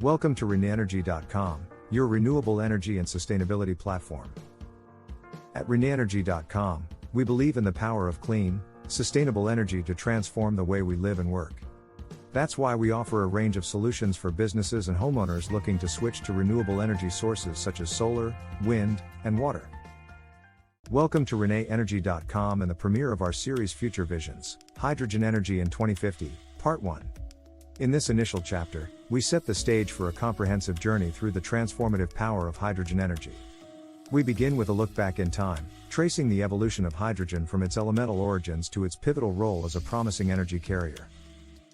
Welcome to ReneEnergy.com, your renewable energy and sustainability platform. At ReneEnergy.com, we believe in the power of clean, sustainable energy to transform the way we live and work. That's why we offer a range of solutions for businesses and homeowners looking to switch to renewable energy sources such as solar, wind, and water. Welcome to ReneEnergy.com and the premiere of our series Future Visions, Hydrogen Energy in 2050, Part 1. In this initial chapter, we set the stage for a comprehensive journey through the transformative power of hydrogen energy. We begin with a look back in time, tracing the evolution of hydrogen from its elemental origins to its pivotal role as a promising energy carrier.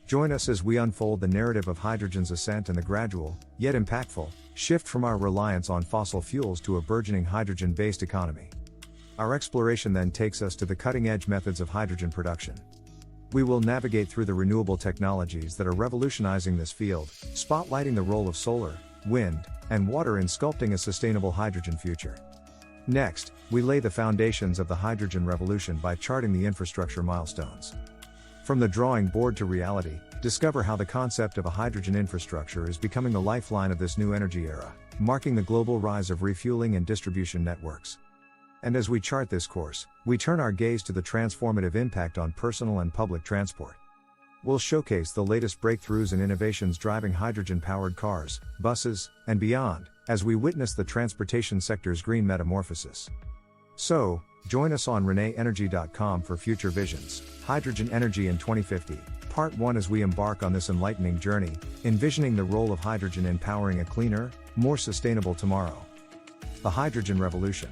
Join us as we unfold the narrative of hydrogen's ascent and the gradual, yet impactful, shift from our reliance on fossil fuels to a burgeoning hydrogen-based economy. Our exploration then takes us to the cutting-edge methods of hydrogen production. We will navigate through the renewable technologies that are revolutionizing this field, spotlighting the role of solar, wind, and water in sculpting a sustainable hydrogen future. Next, we lay the foundations of the hydrogen revolution by charting the infrastructure milestones. From the drawing board to reality, discover how the concept of a hydrogen infrastructure is becoming the lifeline of this new energy era, marking the global rise of refueling and distribution networks. And as we chart this course, we turn our gaze to the transformative impact on personal and public transport. We'll showcase the latest breakthroughs and innovations driving hydrogen-powered cars, buses, and beyond, as we witness the transportation sector's green metamorphosis. So, join us on ReneEnergy.com for Future Visions, Hydrogen Energy in 2050, Part 1 as we embark on this enlightening journey, envisioning the role of hydrogen in powering a cleaner, more sustainable tomorrow. The Hydrogen Revolution.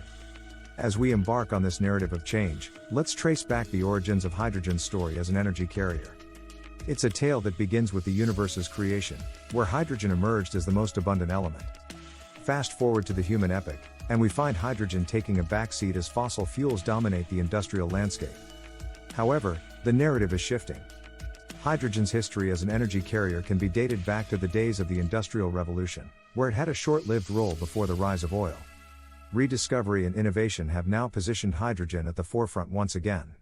As we embark on this narrative of change, let's trace back the origins of hydrogen's story as an energy carrier. It's a tale that begins with the universe's creation, where hydrogen emerged as the most abundant element. Fast forward to the human epoch, and we find hydrogen taking a backseat as fossil fuels dominate the industrial landscape. However, the narrative is shifting. Hydrogen's history as an energy carrier can be dated back to the days of the Industrial Revolution, where it had a short-lived role before the rise of oil. Rediscovery and innovation have now positioned hydrogen at the forefront once again.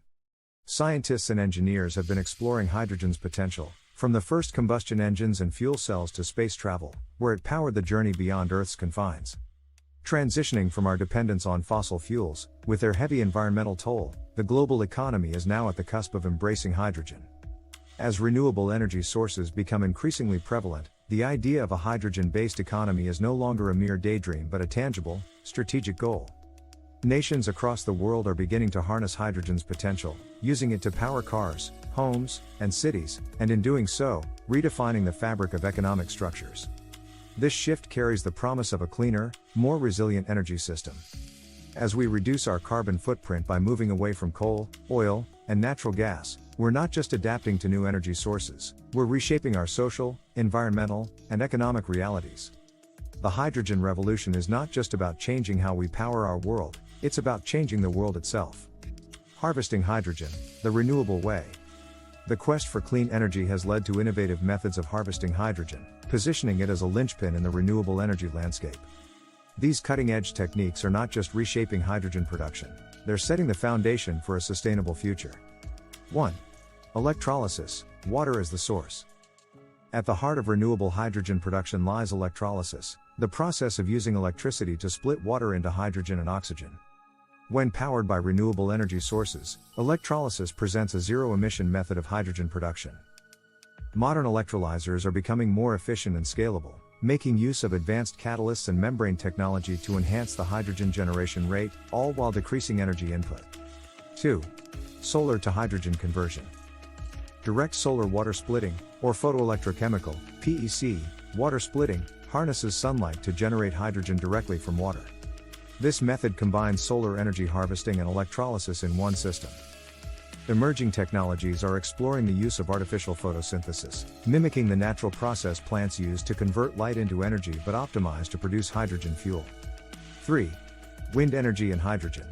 Scientists and engineers have been exploring hydrogen's potential, from the first combustion engines and fuel cells to space travel, where it powered the journey beyond Earth's confines. Transitioning from our dependence on fossil fuels, with their heavy environmental toll, the global economy is now at the cusp of embracing hydrogen. As renewable energy sources become increasingly prevalent, the idea of a hydrogen-based economy is no longer a mere daydream but a tangible, strategic goal. Nations across the world are beginning to harness hydrogen's potential, using it to power cars, homes, and cities, and in doing so, redefining the fabric of economic structures. This shift carries the promise of a cleaner, more resilient energy system. As we reduce our carbon footprint by moving away from coal, oil, and natural gas, we're not just adapting to new energy sources, we're reshaping our social, environmental, and economic realities. The hydrogen revolution is not just about changing how we power our world, it's about changing the world itself. Harvesting hydrogen, the renewable way. The quest for clean energy has led to innovative methods of harvesting hydrogen, positioning it as a linchpin in the renewable energy landscape. These cutting-edge techniques are not just reshaping hydrogen production, they're setting the foundation for a sustainable future. 1. Electrolysis, water as the source. At the heart of renewable hydrogen production lies electrolysis, the process of using electricity to split water into hydrogen and oxygen. When powered by renewable energy sources, electrolysis presents a zero-emission method of hydrogen production. Modern electrolyzers are becoming more efficient and scalable, making use of advanced catalysts and membrane technology to enhance the hydrogen generation rate, all while decreasing energy input. 2. Solar to hydrogen conversion. Direct solar water splitting, or photoelectrochemical, PEC, water splitting, harnesses sunlight to generate hydrogen directly from water. This method combines solar energy harvesting and electrolysis in one system. Emerging technologies are exploring the use of artificial photosynthesis, mimicking the natural process plants use to convert light into energy but optimized to produce hydrogen fuel. 3. Wind energy and hydrogen.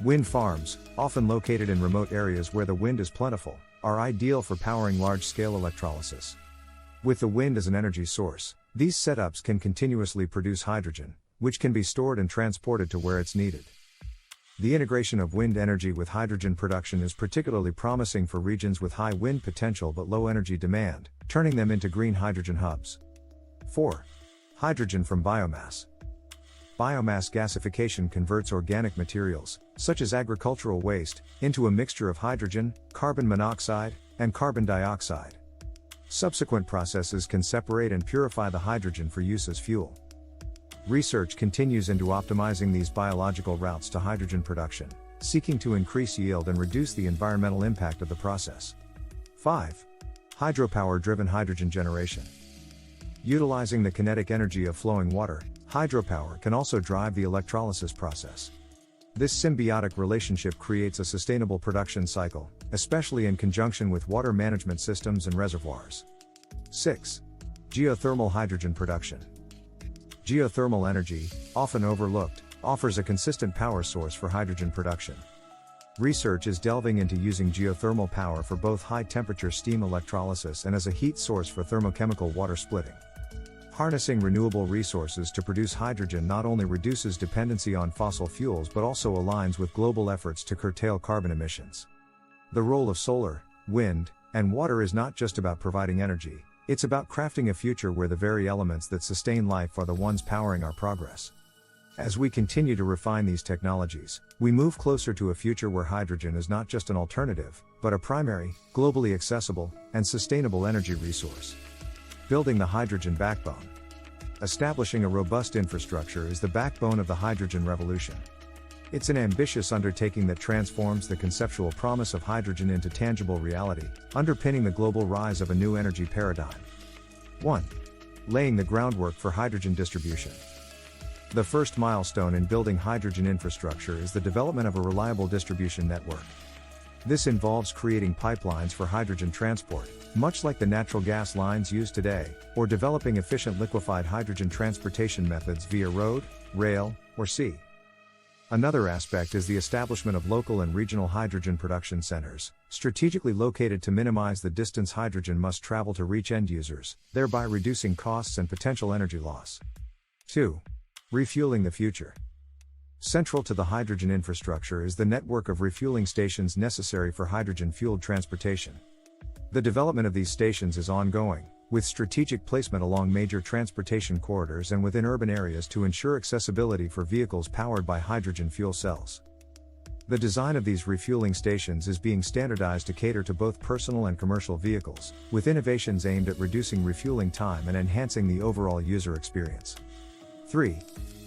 Wind farms, often located in remote areas where the wind is plentiful, are ideal for powering large-scale electrolysis. With the wind as an energy source, these setups can continuously produce hydrogen, which can be stored and transported to where it's needed. The integration of wind energy with hydrogen production is particularly promising for regions with high wind potential but low energy demand, turning them into green hydrogen hubs. 4. Hydrogen from biomass. Biomass gasification converts organic materials, such as agricultural waste, into a mixture of hydrogen, carbon monoxide, and carbon dioxide. Subsequent processes can separate and purify the hydrogen for use as fuel. Research continues into optimizing these biological routes to hydrogen production, seeking to increase yield and reduce the environmental impact of the process. 5. Hydropower-driven hydrogen generation. Utilizing the kinetic energy of flowing water, hydropower can also drive the electrolysis process. This symbiotic relationship creates a sustainable production cycle, especially in conjunction with water management systems and reservoirs. 6. Geothermal hydrogen production. Geothermal energy, often overlooked, offers a consistent power source for hydrogen production. Research is delving into using geothermal power for both high-temperature steam electrolysis and as a heat source for thermochemical water splitting. Harnessing renewable resources to produce hydrogen not only reduces dependency on fossil fuels but also aligns with global efforts to curtail carbon emissions. The role of solar, wind, and water is not just about providing energy, it's about crafting a future where the very elements that sustain life are the ones powering our progress. As we continue to refine these technologies, we move closer to a future where hydrogen is not just an alternative, but a primary, globally accessible, and sustainable energy resource. Building the hydrogen backbone. Establishing a robust infrastructure is the backbone of the hydrogen revolution. It's an ambitious undertaking that transforms the conceptual promise of hydrogen into tangible reality, underpinning the global rise of a new energy paradigm. 1. Laying the groundwork for hydrogen distribution. The first milestone in building hydrogen infrastructure is the development of a reliable distribution network. This involves creating pipelines for hydrogen transport, much like the natural gas lines used today, or developing efficient liquefied hydrogen transportation methods via road, rail, or sea. Another aspect is the establishment of local and regional hydrogen production centers, strategically located to minimize the distance hydrogen must travel to reach end users, thereby reducing costs and potential energy loss. 2. Refueling the future. Central to the hydrogen infrastructure is the network of refueling stations necessary for hydrogen-fueled transportation. The development of these stations is ongoing, with strategic placement along major transportation corridors and within urban areas to ensure accessibility for vehicles powered by hydrogen fuel cells. The design of these refueling stations is being standardized to cater to both personal and commercial vehicles, with innovations aimed at reducing refueling time and enhancing the overall user experience. 3.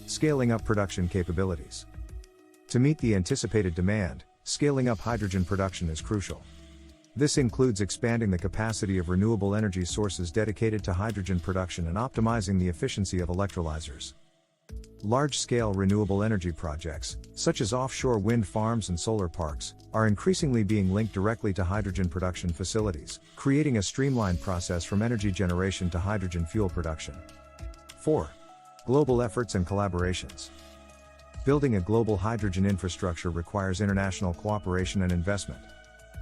Scaling up production capabilities. To meet the anticipated demand, scaling up hydrogen production is crucial. This includes expanding the capacity of renewable energy sources dedicated to hydrogen production and optimizing the efficiency of electrolyzers. Large-scale renewable energy projects, such as offshore wind farms and solar parks, are increasingly being linked directly to hydrogen production facilities, creating a streamlined process from energy generation to hydrogen fuel production. 4. Global efforts and collaborations. Building a global hydrogen infrastructure requires international cooperation and investment.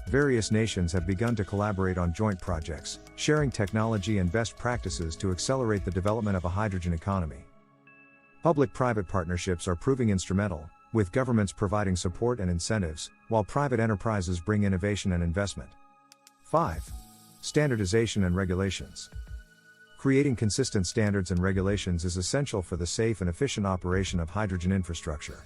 Various nations have begun to collaborate on joint projects, sharing technology and best practices to accelerate the development of a hydrogen economy. Public-private partnerships are proving instrumental, with governments providing support and incentives, while private enterprises bring innovation and investment. 5. Standardization and regulations. Creating consistent standards and regulations is essential for the safe and efficient operation of hydrogen infrastructure.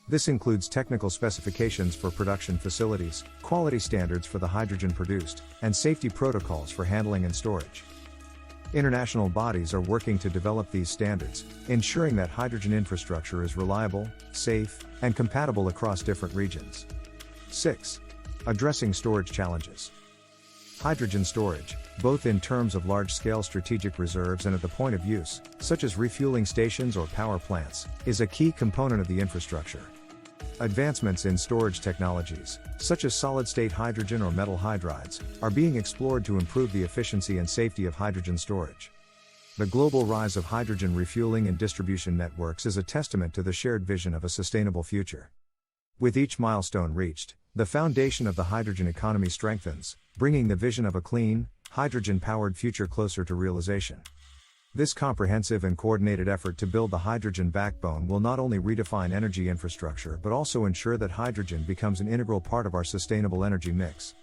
This includes technical specifications for production facilities, quality standards for the hydrogen produced, and safety protocols for handling and storage. International bodies are working to develop these standards, ensuring that hydrogen infrastructure is reliable, safe, and compatible across different regions. 6. Addressing storage challenges. Hydrogen storage, both in terms of large-scale strategic reserves and at the point of use, such as refueling stations or power plants, is a key component of the infrastructure. Advancements in storage technologies, such as solid-state hydrogen or metal hydrides, are being explored to improve the efficiency and safety of hydrogen storage. The global rise of hydrogen refueling and distribution networks is a testament to the shared vision of a sustainable future. With each milestone reached, the foundation of the hydrogen economy strengthens, bringing the vision of a clean, hydrogen-powered future closer to realization. This comprehensive and coordinated effort to build the hydrogen backbone will not only redefine energy infrastructure but also ensure that hydrogen becomes an integral part of our sustainable energy mix.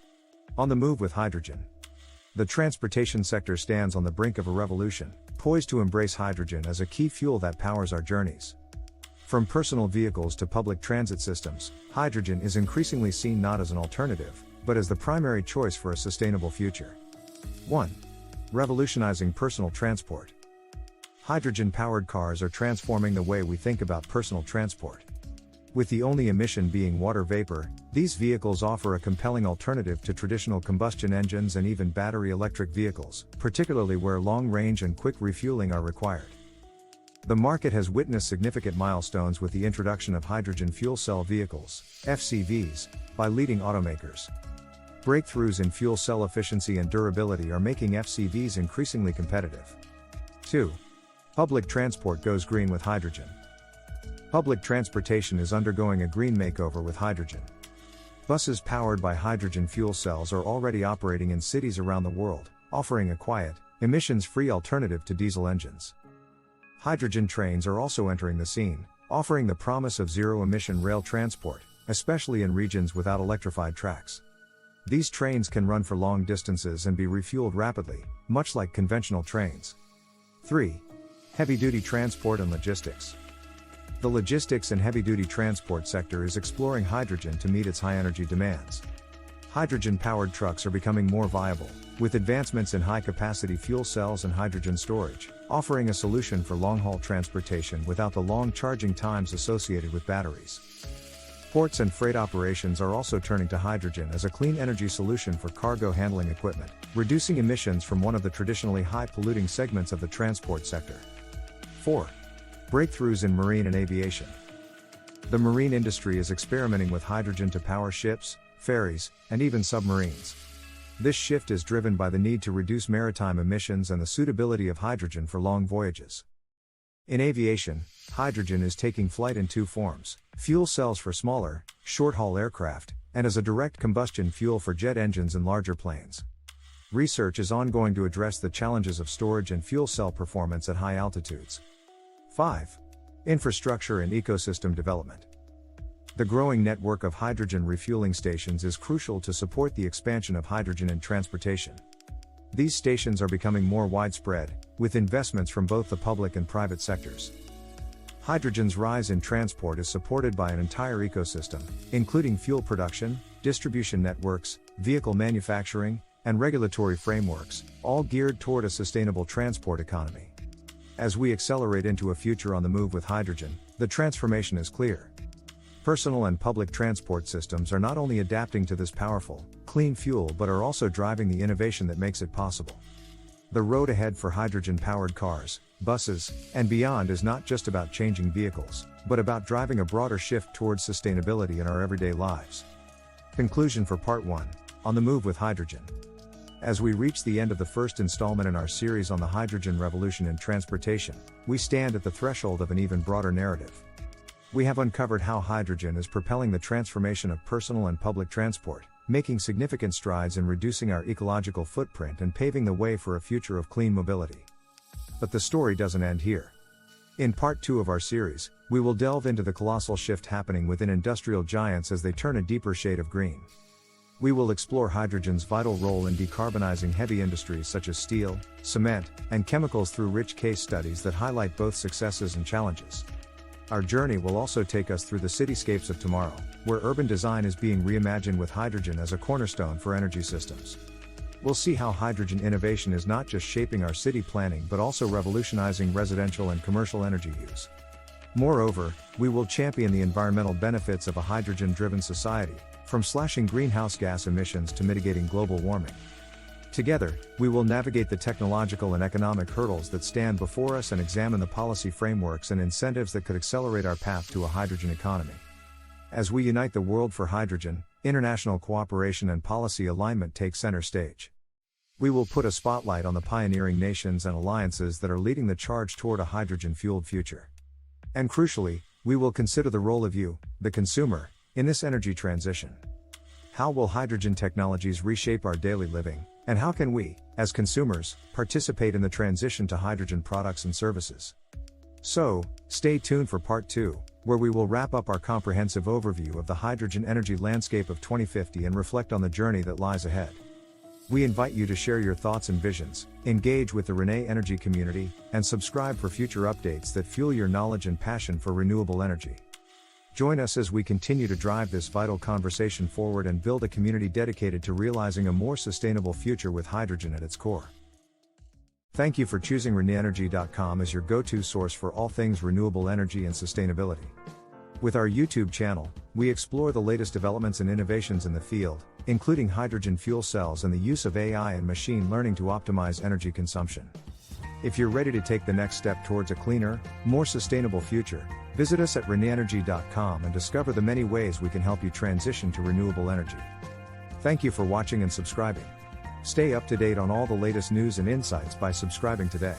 On the move with hydrogen. The transportation sector stands on the brink of a revolution, poised to embrace hydrogen as a key fuel that powers our journeys. From personal vehicles to public transit systems, hydrogen is increasingly seen not as an alternative, but as the primary choice for a sustainable future. 1. Revolutionizing personal transport. Hydrogen-powered cars are transforming the way we think about personal transport. With the only emission being water vapor, these vehicles offer a compelling alternative to traditional combustion engines and even battery electric vehicles, particularly where long range and quick refueling are required. The market has witnessed significant milestones with the introduction of hydrogen fuel cell vehicles, FCVs, by leading automakers. Breakthroughs in fuel cell efficiency and durability are making FCVs increasingly competitive. 2. Public transport goes green with hydrogen. Public transportation is undergoing a green makeover with hydrogen. Buses powered by hydrogen fuel cells are already operating in cities around the world, offering a quiet, emissions-free alternative to diesel engines. Hydrogen trains are also entering the scene, offering the promise of zero-emission rail transport, especially in regions without electrified tracks. These trains can run for long distances and be refueled rapidly, much like conventional trains. 3. Heavy-duty transport and logistics. The logistics and heavy-duty transport sector is exploring hydrogen to meet its high-energy demands. Hydrogen-powered trucks are becoming more viable, with advancements in high-capacity fuel cells and hydrogen storage, offering a solution for long-haul transportation without the long charging times associated with batteries. Ports and freight operations are also turning to hydrogen as a clean energy solution for cargo handling equipment, reducing emissions from one of the traditionally high-polluting segments of the transport sector. 4. Breakthroughs in marine and aviation. The marine industry is experimenting with hydrogen to power ships, ferries, and even submarines. This shift is driven by the need to reduce maritime emissions and the suitability of hydrogen for long voyages. In aviation, hydrogen is taking flight in two forms: fuel cells for smaller, short-haul aircraft, and as a direct combustion fuel for jet engines and larger planes. Research is ongoing to address the challenges of storage and fuel cell performance at high altitudes. 5. Infrastructure and ecosystem development. The growing network of hydrogen refueling stations is crucial to support the expansion of hydrogen in transportation. These stations are becoming more widespread, with investments from both the public and private sectors. Hydrogen's rise in transport is supported by an entire ecosystem, including fuel production, distribution networks, vehicle manufacturing, and regulatory frameworks, all geared toward a sustainable transport economy. As we accelerate into a future on the move with hydrogen, the transformation is clear. Personal and public transport systems are not only adapting to this powerful, clean fuel but are also driving the innovation that makes it possible. The road ahead for hydrogen-powered cars, buses, and beyond is not just about changing vehicles, but about driving a broader shift towards sustainability in our everyday lives. Conclusion for Part 1, On the Move with Hydrogen. As we reach the end of the first installment in our series on the hydrogen revolution in transportation, we stand at the threshold of an even broader narrative. We have uncovered how hydrogen is propelling the transformation of personal and public transport, making significant strides in reducing our ecological footprint and paving the way for a future of clean mobility. But the story doesn't end here. In Part 2 of our series, we will delve into the colossal shift happening within industrial giants as they turn a deeper shade of green. We will explore hydrogen's vital role in decarbonizing heavy industries such as steel, cement, and chemicals through rich case studies that highlight both successes and challenges. Our journey will also take us through the cityscapes of tomorrow, where urban design is being reimagined with hydrogen as a cornerstone for energy systems. We'll see how hydrogen innovation is not just shaping our city planning but also revolutionizing residential and commercial energy use. Moreover, we will champion the environmental benefits of a hydrogen-driven society, from slashing greenhouse gas emissions to mitigating global warming. Together, we will navigate the technological and economic hurdles that stand before us and examine the policy frameworks and incentives that could accelerate our path to a hydrogen economy. As we unite the world for hydrogen, international cooperation and policy alignment take center stage. We will put a spotlight on the pioneering nations and alliances that are leading the charge toward a hydrogen-fueled future. And crucially, we will consider the role of you, the consumer, in this energy transition. How will hydrogen technologies reshape our daily living, and how can we, as consumers, participate in the transition to hydrogen products and services? So, stay tuned for Part 2, where we will wrap up our comprehensive overview of the hydrogen energy landscape of 2050 and reflect on the journey that lies ahead. We invite you to share your thoughts and visions, engage with the Renee Energy community, and subscribe for future updates that fuel your knowledge and passion for renewable energy. Join us as we continue to drive this vital conversation forward and build a community dedicated to realizing a more sustainable future with hydrogen at its core. Thank you for choosing ReneEnergy.com as your go-to source for all things renewable energy and sustainability. With our YouTube channel, we explore the latest developments and innovations in the field, including hydrogen fuel cells and the use of AI and machine learning to optimize energy consumption. If you're ready to take the next step towards a cleaner, more sustainable future, visit us at ReneEnergy.com and discover the many ways we can help you transition to renewable energy. Thank you for watching and subscribing. Stay up to date on all the latest news and insights by subscribing today.